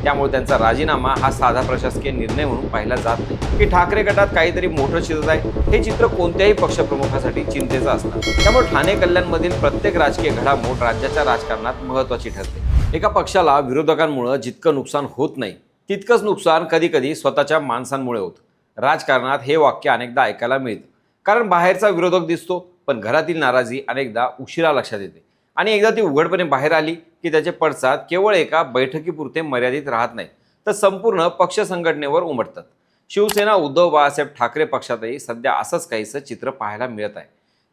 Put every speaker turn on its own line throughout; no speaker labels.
त्यामुळे त्यांचा राजीनामा हा साधा प्रशासकीय निर्णय म्हणून पाहिला जात नाही की ठाकरे गटात काहीतरी मोठं शिजत आहे हे चित्र कोणत्याही पक्षप्रमुखासाठी चिंतेचं असतं। त्यामुळे ठाणे कल्याणमधील प्रत्येक राजकीय घडामोड राज्याच्या राजकारणात महत्त्वाची ठरते। एका पक्षाला विरोधकांमुळे जितकं नुकसान होत नाही तितकंच नुकसान कधी कधी स्वतःच्या माणसांमुळे होतं। राजकारणात हे वाक्य अनेकदा ऐकायला मिळतं, कारण बाहेरचा विरोधक दिसतो पण घरातील नाराजी अनेकदा उशिरा लक्षात येते आणि एकदा ती उघडपणे बाहेर आली की त्याचे पडसाद केवळ एका बैठकीपुरते मर्यादित राहत नाहीत, तर संपूर्ण पक्ष संघटनेवर उमटतात। शिवसेना उद्धव बाळासाहेब ठाकरे पक्षातही सध्या असंच काहीसं चित्र पाहायला मिळत आहे।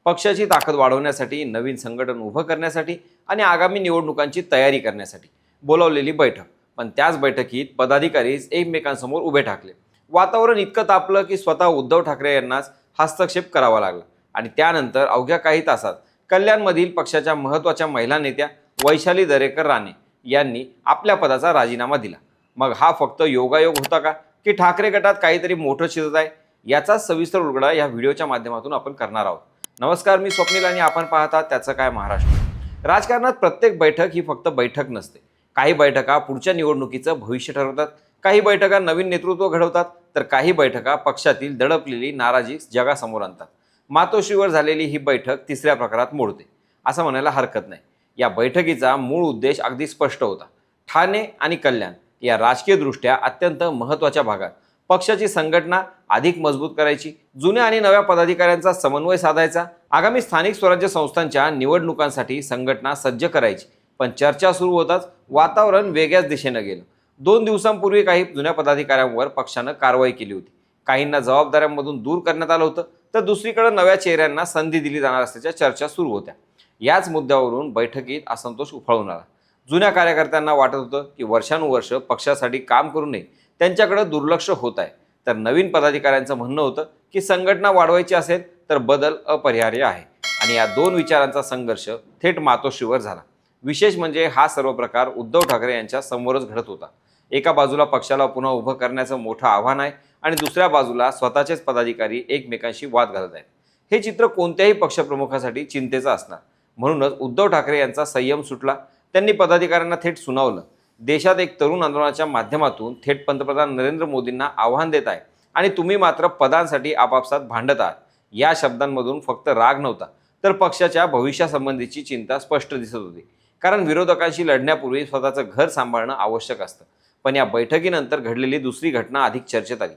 पक्षाची ताकद वाढवण्यासाठी, नवीन संघटन उभं करण्यासाठी आणि आगामी निवडणुकांची तयारी करण्यासाठी बोलावलेली बैठक, पण त्याच बैठकीत पदाधिकारीच एकमेकांसमोर उभे ठाकले। वातावरण इतकं तापलं की स्वतः उद्धव ठाकरे यांनाच हस्तक्षेप करावा लागला आणि त्यानंतर अवघ्या काही तासात कल्याणमधील पक्षाच्या महत्त्वाच्या महिला नेत्या वैशाली दरेकर राणे यांनी आपल्या पदाचा राजीनामा दिला। मग हा फक्त योगायोग होता का, की ठाकरे गटात काहीतरी मोठं शिजत आहे? याचा सविस्तर उलगडा या व्हिडिओच्या माध्यमातून आपण करणार आहोत। नमस्कार, मी स्वप्नील आणि आपण पाहता त्याचं काय महाराष्ट्र। राजकारणात प्रत्येक बैठक ही फक्त बैठक नसते। काही बैठका पुढच्या निवडणुकीचं भविष्य ठरवतात, काही बैठका नवीन नेतृत्व घडवतात, तर काही बैठका पक्षातील दडपलेली नाराजी जगासमोर आणतात। मातोश्रीवर झालेली ही बैठक तिसऱ्या प्रकारात मोडते असं म्हणायला हरकत नाही। या बैठकीचा मूळ उद्देश अगदी स्पष्ट होता। ठाणे आणि कल्याण या राजकीयदृष्ट्या अत्यंत महत्त्वाच्या भागात पक्षाची संघटना अधिक मजबूत करायची, जुन्या आणि नव्या पदाधिकाऱ्यांचा समन्वय साधायचा, आगामी स्थानिक स्वराज्य संस्थांच्या निवडणुकांसाठी संघटना सज्ज करायची। पण चर्चा सुरू होताच वातावरण वेगळ्याच दिशेनं गेलं। 2 दिवसांपूर्वी काही जुन्या पदाधिकाऱ्यांवर पक्षानं कारवाई केली होती, काहींना जबाबदाऱ्यांमधून दूर करण्यात आलं होतं, तर दुसरीकडे नव्या चेहऱ्यांना संधी दिली जाणार असल्याच्या चर्चा सुरू होत्या। याच मुद्द्यावरून बैठकीत असंतोष उफाळून आला। जुन्या कार्यकर्त्यांना वाटत होतं की वर्षानुवर्ष पक्षासाठी काम करू नये, त्यांच्याकडे दुर्लक्ष होत आहे, तर नवीन पदाधिकाऱ्यांचं म्हणणं होतं की संघटना वाढवायची असेल तर बदल अपरिहार्य आहे आणि या दोन विचारांचा संघर्ष थेट मातोश्रीवर झाला। विशेष म्हणजे हा सर्व प्रकार उद्धव ठाकरे यांच्या समोरच घडत होता। एका बाजूला पक्षाला पुन्हा उभं करण्याचं मोठं आव्हान आहे आणि दुसऱ्या बाजूला स्वतःचेच पदाधिकारी एकमेकांशी वाद घालत आहेत। हे चित्र कोणत्याही पक्षप्रमुखासाठी चिंतेचं असणार। म्हणूनच उद्धव ठाकरे यांचा संयम सुटला। त्यांनी पदाधिकाऱ्यांना थेट सुनावलं। देशात एक तरुण आंदोलनाच्या माध्यमातून थेट पंतप्रधान नरेंद्र मोदींना आव्हान देत आहे आणि तुम्ही मात्र पदांसाठी आपापसात भांडत आहात। या शब्दांमधून फक्त राग नव्हता, तर पक्षाच्या भविष्यासंबंधीची चिंता स्पष्ट दिसत होती, कारण विरोधकांशी लढण्यापूर्वी स्वतःचं घर सांभाळणं आवश्यक असतं। पण या बैठकीनंतर घडलेली दुसरी घटना अधिक चर्चेत आली।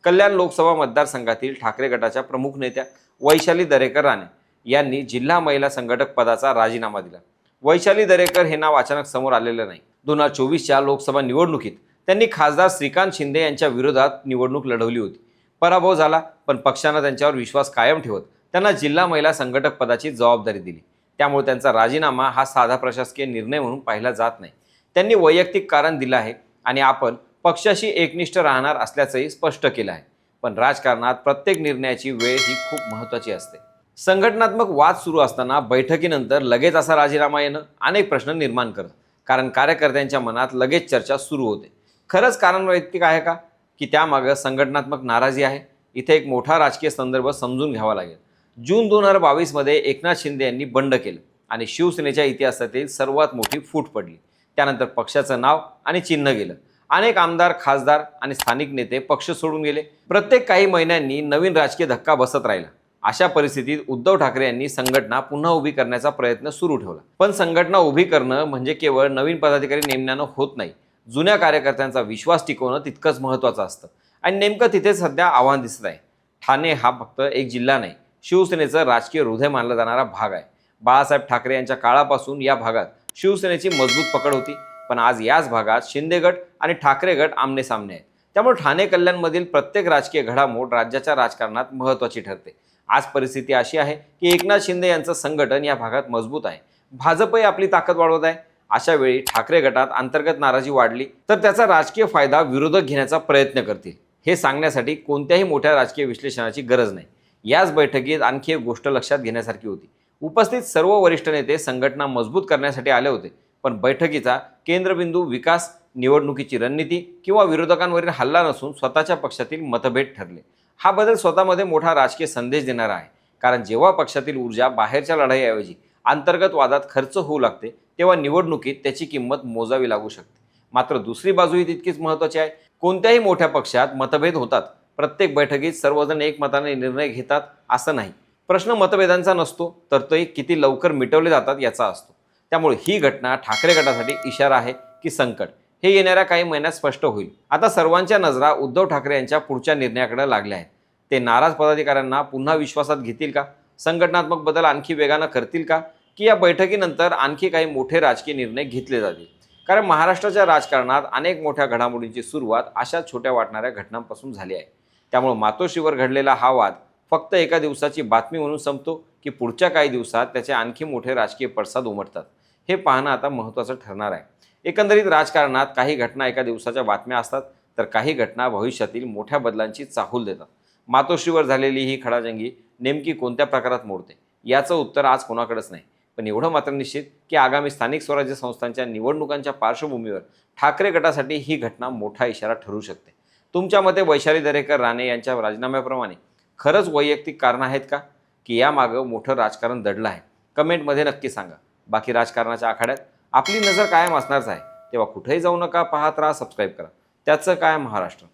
कल्याण लोकसभा मतदारसंघातील ठाकरे गटाच्या प्रमुख नेत्या वैशाली दरेकर राणे यांनी जिल्हा महिला संघटक पदाचा राजीनामा दिला। वैशाली दरेकर हे नाव अचानक समोर आलेलं नाही। 2024च्या लोकसभा निवडणुकीत त्यांनी खासदार श्रीकांत शिंदे यांच्या विरोधात निवडणूक लढवली होती। पराभव झाला, पण पक्षानं त्यांच्यावर विश्वास कायम ठेवत त्यांना जिल्हा महिला संघटक पदाची जबाबदारी दिली। त्यामुळे त्यांचा राजीनामा हा साधा प्रशासकीय निर्णय म्हणून पाहिला जात नाही। त्यांनी वैयक्तिक कारण दिलं आहे आणि आपण पक्षाशी एकनिष्ठ राहणार असल्याचंही स्पष्ट केलं आहे। पण राजकारणात प्रत्येक निर्णयाची वेळ ही खूप महत्त्वाची असते। संघटनात्मक वाद सुरू असताना बैठकीनंतर लगेच असा राजीनामा येणं अनेक प्रश्न निर्माण करतं, कारण कार्यकर्त्यांच्या मनात लगेच चर्चा सुरू होते। खरंच कारण वैयक्तिक आहे का, की त्यामागं संघटनात्मक नाराजी आहे? इथे एक मोठा राजकीय संदर्भ समजून घ्यावा लागेल। जून 2022 मध्ये एकनाथ शिंदे यांनी बंड केलं आणि शिवसेनेच्या इतिहासातील सर्वात मोठी फूट पडली। त्यानंतर पक्षाचं नाव आणि चिन्ह गेलं। अनेक आमदार, खासदार आणि स्थानिक नेते पक्ष सोडून गेले। प्रत्येक काही महिन्यांनी नवीन राजकीय धक्का बसत राहिला। अशा परिस्थितीत उद्धव ठाकरे यांनी संघटना पुन्हा उभी करण्याचा प्रयत्न सुरू ठेवला। पण संघटना उभी करणं म्हणजे केवळ नवीन पदाधिकारी नेमण्यानं होत नाही। जुन्या कार्यकर्त्यांचा विश्वास टिकवणं तितकंच महत्त्वाचं असतं आणि नेमकं तिथे सध्या आव्हान दिसत आहे। ठाणे हा फक्त एक जिल्हा नाही, शिवसेनेचं राजकीय हृदय मानला जाणारा भाग आहे। बाळासाहेब ठाकरे यांच्या काळापासून या भागात शिवसेनेची मजबूत पकड होती, पण आज याच भागात शिंदे गट आणि ठाकरे गट आमने सामने आहेत। त्यामुळे ठाणे कल्याणमधील प्रत्येक राजकीय घडामोड राज्याच्या राजकारणात महत्त्वाची ठरते। आज परिस्थिती अशी आहे की एकनाथ शिंदे यांचं संघटन या भागात मजबूत आहे, भाजपही आपली ताकद वाढवत आहे। अशा वेळी ठाकरे गटात अंतर्गत नाराजी वाढली तर त्याचा राजकीय फायदा विरोधक घेण्याचा प्रयत्न करतील। हे सांगण्यासाठी कोणत्याही मोठ्या राजकीय विश्लेषणाची गरज नाही। याच बैठकीत आणखी एक गोष्ट लक्षात घेण्यासारखी होती। उपस्थित सर्व वरिष्ठ नेते संघटना मजबूत करण्यासाठी आले होते, पण बैठकीचा केंद्रबिंदू विकास, निवडणुकीची रणनीती किंवा विरोधकांवरील हल्ला नसून स्वतःच्या पक्षातील मतभेद ठरले। हा बदल स्वतःमध्ये मोठा राजकीय संदेश देणारा आहे, कारण जेव्हा पक्षातील ऊर्जा बाहेरच्या लढाईऐवजी अंतर्गत वादात खर्च होऊ लागते, तेव्हा निवडणुकीत त्याची किंमत मोजावी लागू शकते। मात्र दुसरी बाजूही तितकीच महत्त्वाची आहे. कोणत्याही मोठ्या पक्षात मतभेद होतात. प्रत्येक बैठकीत सर्वजण एकमताने निर्णय घेतात असं नाही. प्रश्न मतभेदांचा नसतो, तर ते किती लवकर मिटवले जातात याचा असतो. त्यामुळे ही घटना ठाकरे गटासाठी इशारा आहे की संकट हे येणाऱ्या काही महिन्यात स्पष्ट होईल. आता सर्वांच्या नजरा उद्धव ठाकरे यांच्या पुढच्या निर्णयाकडे लागल्या आहेत. ते नाराज पदाधिकाऱ्यांना पुन्हा विश्वासात घेतील का? संघटनात्मक बदल आणखी वेगानं करतील का? की या बैठकीनंतर आणखी काही मोठे राजकीय निर्णय घेतले जातील? कारण महाराष्ट्राच्या राजकारणात अनेक मोठ्या घडामोडींची सुरुवात अशा छोट्या वाटणाऱ्या घटनांपासून झाली आहे. त्यामुळे मातोश्रीवर घडलेला हा वाद फक्त एका दिवसाची बातमी म्हणून संपतो की पुढच्या काही दिवसात त्याचे आणखी मोठे राजकीय पडसाद उमटतात, हे पाहणं आता महत्त्वाचं ठरणार आहे. एकंदरीत राजकारणात काही घटना एका दिवसाच्या बातम्या असतात, तर काही घटना भविष्यातील मोठ्या बदलांची चाहूल देतात. मातोश्रीवर झालेली ही खडाजंगी नेमकी कोणत्या प्रकारात मोडते याचं उत्तर आज कोणाकडेच नाही. पण एवढं मात्र निश्चित की आगामी स्थानिक स्वराज्य संस्थांच्या निवडणुकांच्या पार्श्वभूमीवर ठाकरे गटासाठी ही घटना मोठा इशारा ठरू शकते. तुमच्या मते वैशाली दरेकर राणे यांच्या राजीनाम्याप्रमाणे खरंच वैयक्तिक कारणं आहेत का, की यामागं मोठं राजकारण दडलं आहे? कमेंटमध्ये नक्की सांगा. बाकी राजकारणाच्या आखाड्यात आपली नजर कायम असणारच आहे. तेव्हा कुठेही जाऊ नका, पाहत राहा, सबस्क्राईब करा. त्याचं काय महाराष्ट्र.